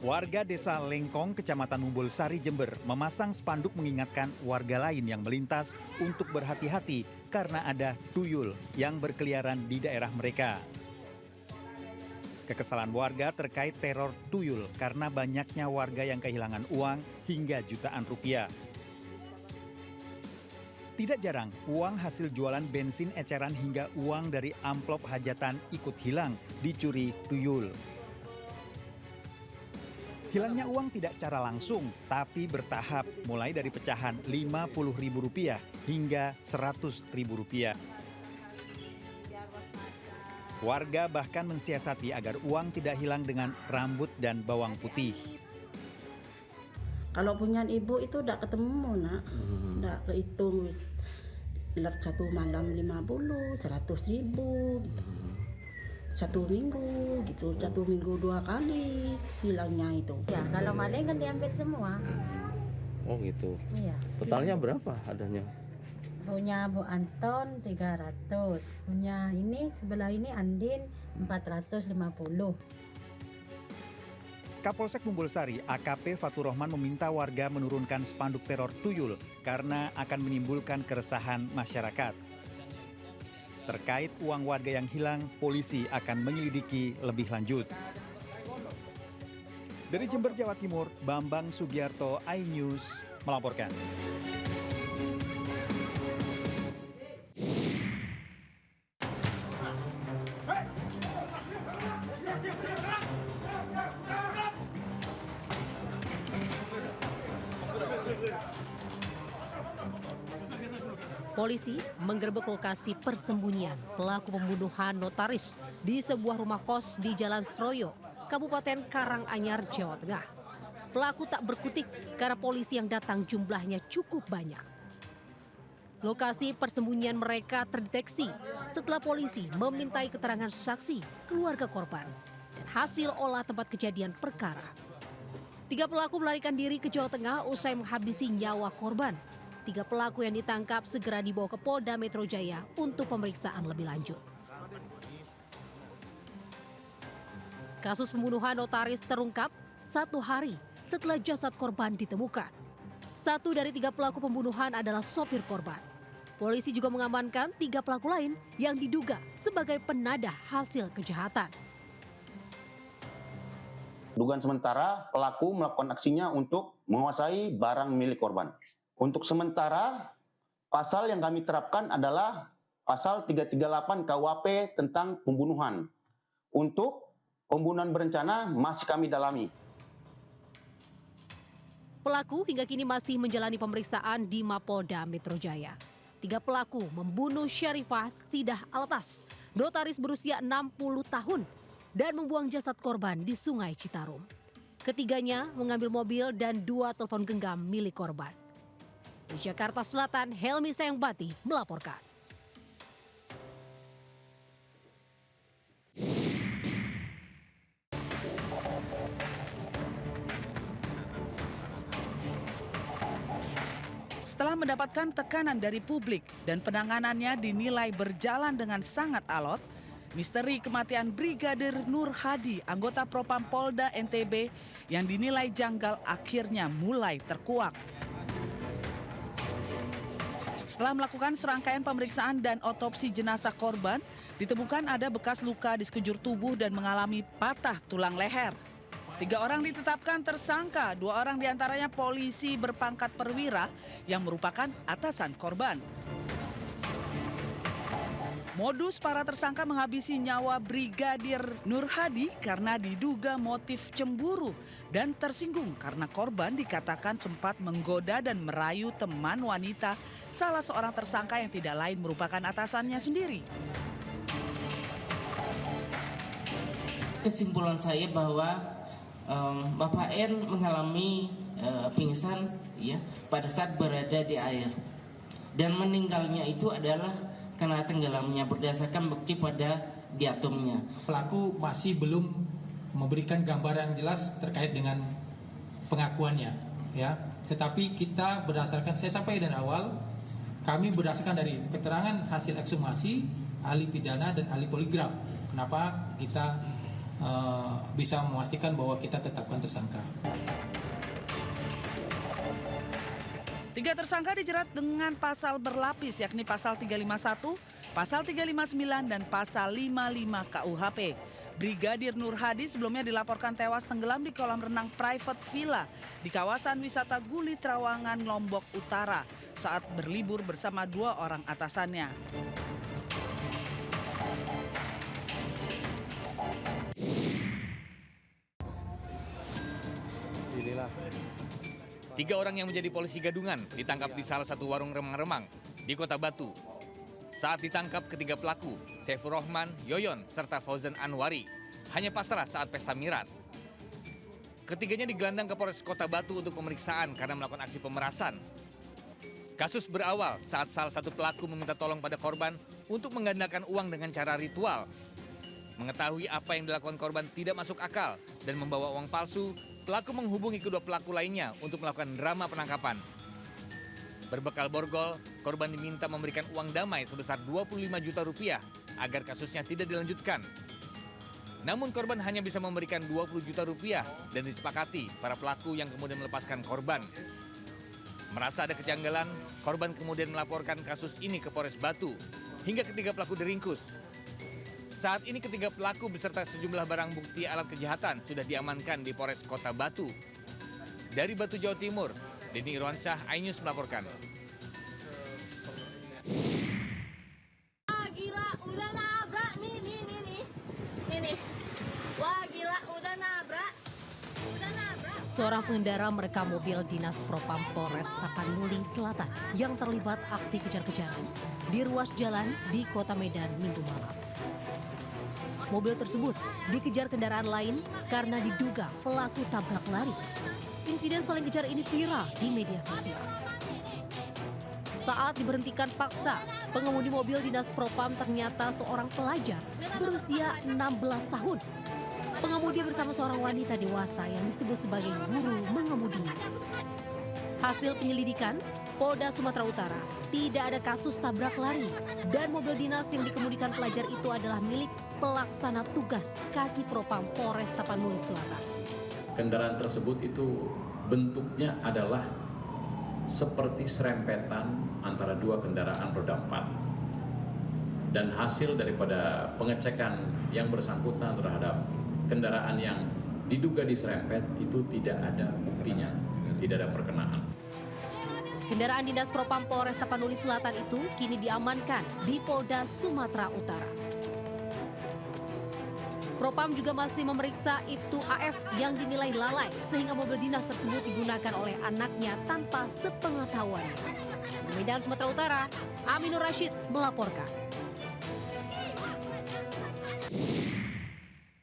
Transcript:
Warga Desa Lengkong, Kecamatan Mumbul Sari, Jember memasang spanduk mengingatkan warga lain yang melintas untuk berhati-hati karena ada tuyul yang berkeliaran di daerah mereka. Kekesalan warga terkait teror tuyul karena banyaknya warga yang kehilangan uang hingga jutaan rupiah. Tidak jarang, uang hasil jualan bensin eceran hingga uang dari amplop hajatan ikut hilang dicuri tuyul. Hilangnya uang tidak secara langsung, tapi bertahap, mulai dari pecahan Rp50.000 hingga Rp100.000. Warga bahkan mensiasati agar uang tidak hilang dengan rambut dan bawang putih. Kalau punya ibu itu udah ketemu, nak. Udah kehitung. Satu malam 50, 100.000 gitu. Satu minggu gitu, 1 minggu 2 kali hilangnya itu. Ya, kalau maling kan diambil semua. Oh gitu. Iya. Totalnya berapa adanya? Punya Bu Anton 300, punya ini sebelah ini Andin 450. Kapolsek Mumbul Sari, AKP Fatur Rahman meminta warga menurunkan spanduk teror tuyul karena akan menimbulkan keresahan masyarakat. Terkait uang warga yang hilang, polisi akan menyelidiki lebih lanjut. Dari Jember, Jawa Timur, Bambang Sugiarto, iNews melaporkan. Polisi menggerebek lokasi persembunyian pelaku pembunuhan notaris di sebuah rumah kos di Jalan Sroyo, Kabupaten Karanganyar, Jawa Tengah. Pelaku tak berkutik karena polisi yang datang jumlahnya cukup banyak. Lokasi persembunyian mereka terdeteksi setelah polisi memintai keterangan saksi, keluarga korban, dan hasil olah tempat kejadian perkara. 3 pelaku melarikan diri ke Jawa Tengah usai menghabisi nyawa korban. 3 pelaku yang ditangkap segera dibawa ke Polda Metro Jaya untuk pemeriksaan lebih lanjut. Kasus pembunuhan notaris terungkap 1 hari setelah jasad korban ditemukan. 1 dari 3 pelaku pembunuhan adalah sopir korban. Polisi juga mengamankan 3 pelaku lain yang diduga sebagai penadah hasil kejahatan. Dugaan sementara pelaku melakukan aksinya untuk menguasai barang milik korban. Untuk sementara, pasal yang kami terapkan adalah pasal 338 KUHP tentang pembunuhan. Untuk pembunuhan berencana masih kami dalami. Pelaku hingga kini masih menjalani pemeriksaan di Mapolda Metro Jaya. 3 pelaku membunuh Syarifah Sidah Alatas, notaris berusia 60 tahun, dan membuang jasad korban di Sungai Citarum. Ketiganya mengambil mobil dan 2 telepon genggam milik korban. Di Jakarta Selatan, Helmi Sayangbati melaporkan. Setelah mendapatkan tekanan dari publik dan penanganannya dinilai berjalan dengan sangat alot, misteri kematian Brigadir Nur Hadi, anggota Propam Polda NTB yang dinilai janggal akhirnya mulai terkuak. Setelah melakukan serangkaian pemeriksaan dan otopsi jenazah korban, ditemukan ada bekas luka di sekujur tubuh dan mengalami patah tulang leher. 3 orang ditetapkan tersangka, 2 orang diantaranya polisi berpangkat perwira yang merupakan atasan korban. Modus para tersangka menghabisi nyawa Brigadir Nur Hadi karena diduga motif cemburu dan tersinggung karena korban dikatakan sempat menggoda dan merayu teman wanita salah seorang tersangka yang tidak lain merupakan atasannya sendiri. Kesimpulan saya bahwa Bapak N mengalami pingsan ya pada saat berada di air dan meninggalnya itu adalah karena tenggelamnya berdasarkan bukti pada diatomnya. Pelaku masih belum memberikan gambaran jelas terkait dengan pengakuannya ya. Tetapi kita berdasarkan, saya sampaikan dari awal, kami berdasarkan dari keterangan hasil ekshumasi, ahli pidana dan ahli poligraf. Kenapa kita bisa memastikan bahwa kita tetapkan tersangka. 3 tersangka dijerat dengan pasal berlapis, yakni pasal 351, pasal 359, dan pasal 55 KUHP. Brigadir Nur Hadi sebelumnya dilaporkan tewas tenggelam di kolam renang private villa di kawasan wisata Guli Trawangan, Lombok Utara saat berlibur bersama 2 orang atasannya. Inilah 3 orang yang menjadi polisi gadungan ditangkap di salah satu warung remang-remang di Kota Batu. Saat ditangkap, ketiga pelaku, Saifur Rahman, Yoyon, serta Fauzan Anwari, hanya pasrah saat pesta miras. Ketiganya digelandang ke Polres Kota Batu untuk pemeriksaan karena melakukan aksi pemerasan. Kasus berawal saat salah satu pelaku meminta tolong pada korban untuk menggandakan uang dengan cara ritual. Mengetahui apa yang dilakukan korban tidak masuk akal dan membawa uang palsu, pelaku menghubungi kedua pelaku lainnya untuk melakukan drama penangkapan. Berbekal borgol, korban diminta memberikan uang damai sebesar 25 juta rupiah agar kasusnya tidak dilanjutkan. Namun korban hanya bisa memberikan 20 juta rupiah dan disepakati para pelaku yang kemudian melepaskan korban. Merasa ada kejanggalan, korban kemudian melaporkan kasus ini ke Polres Batu hingga ketiga pelaku diringkus. Saat ini ketiga pelaku beserta sejumlah barang bukti alat kejahatan sudah diamankan di Polres Kota Batu. Dari Batu, Jawa Timur, Denny Irwansyah, iNews melaporkan. Wah gila, udah nabrak nih. Wah gila, udah nabrak. Seorang pengendara merekam mobil Dinas Propam Polres Tapanuli Selatan yang terlibat aksi kejar-kejaran di ruas jalan di Kota Medan Minggu malam. Mobil tersebut dikejar kendaraan lain karena diduga pelaku tabrak lari. Insiden saling kejar ini viral di media sosial. Saat diberhentikan paksa, pengemudi mobil Dinas Propam ternyata seorang pelajar berusia 16 tahun. Pengemudi bersama seorang wanita dewasa yang disebut sebagai guru mengemudinya. Hasil penyelidikan, Polda Sumatera Utara tidak ada kasus tabrak lari dan mobil dinas yang dikemudikan pelajar itu adalah milik pelaksana tugas Kasih Propam Polres Tapanuli Selatan. Kendaraan tersebut itu bentuknya adalah seperti serempetan antara 2 kendaraan roda 4. Dan hasil daripada pengecekan yang bersangkutan terhadap kendaraan yang diduga diserempet itu tidak ada buktinya, tidak ada perkenaan. Kendaraan Dinas Propam Polres Tapanuli Selatan itu kini diamankan di Polda Sumatera Utara. Propam juga masih memeriksa Ibtu AF yang dinilai lalai sehingga mobil dinas tersebut digunakan oleh anaknya tanpa sepengetahuannya. Di Medan, Sumatera Utara, Aminur Rashid melaporkan.